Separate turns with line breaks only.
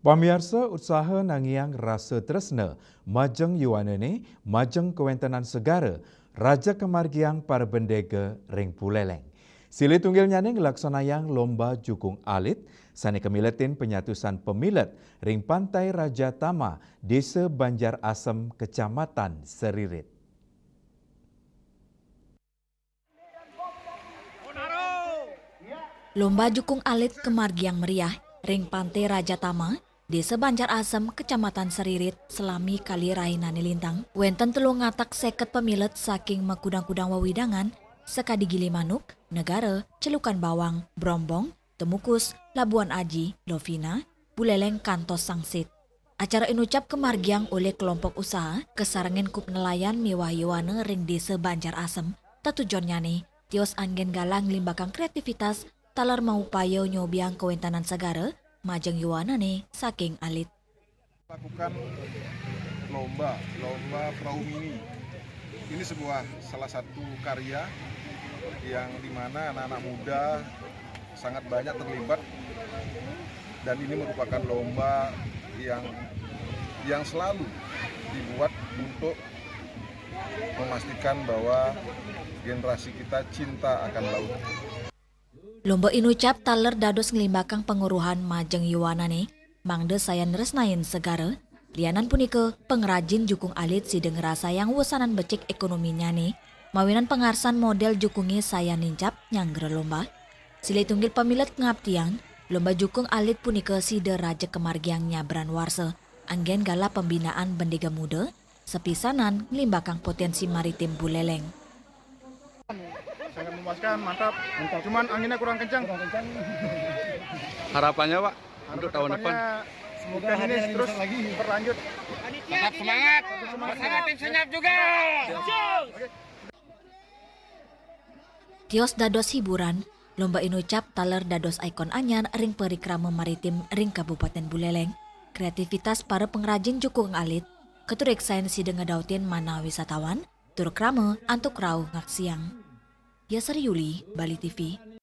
Pamirsa usaha nangiang rasa tresna, majeng yuanane, majeng kewentenan segara, Raja Kemargiang para bendega ring puleleng. Sili tunggil nyaning laksanayang lomba jukung alit, sani kemiletin penyatusan pemilet ring pantai Raja Tama, Desa Banjar Asem, Kecamatan Seririt.
Lomba jukung alit Kemargiang meriah, ring pantai Raja Tama, Desa Banjar Asem, Kecamatan Seririt, selami kali Rainani Lintang. Wenten telung ngatak seket pemilet saking makudang-kudang wawidangan, sekadi gili manuk, negara, celukan bawang, brombong, temukus, Labuan Aji, Lovina, Buleleng Kantos Sangsit. Acara inucap Kemargiang oleh kelompok usaha kesarangan kup nelayan mewah yuane ring Desa Banjar Asem, tatujon nyane, tios anggen galang limbakang kreativitas, talar mau payo nyobiang kewentanan segara, majeng yuanane saking alit.
Lakukan lomba perahu mini. Ini salah satu karya yang dimana anak-anak muda sangat banyak terlibat, dan ini merupakan lomba yang selalu dibuat untuk memastikan bahwa generasi kita cinta akan laut.
Lomba inucap taler dados ngelimbakang penguruhan majeng yuanane, mangde sayan resnain segara, lianan punike pengrajin jukung alit sideng rasa yang wusanan becik ekonominya nih, mawinan pengarsan model jukungi saya nincap nyanggre lomba. Sile tunggil pemilet ngaptiang, lomba jukung alit punike side Raja Kemargiang nyabran warse, anggen gala pembinaan bendega muda, sepisanan ngelimbakang potensi maritim Buleleng.
Sangat memuaskan, mantap. Cuman anginnya kurang kencang.
Harapannya Pak untuk tahun depan?
Semoga ini terus berlanjut.
Tetap semangat. Bersama tim senyap juga.
Tios dados hiburan, lomba inucap taler dados ikon anyar ring perikrama maritim ring Kabupaten Buleleng. Kreativitas para pengrajin jukung alit, keturek sains sideng ngedautin mana wisatawan, tur krama antuk rauh ngak siang. Yasari Yuli, Bali TV.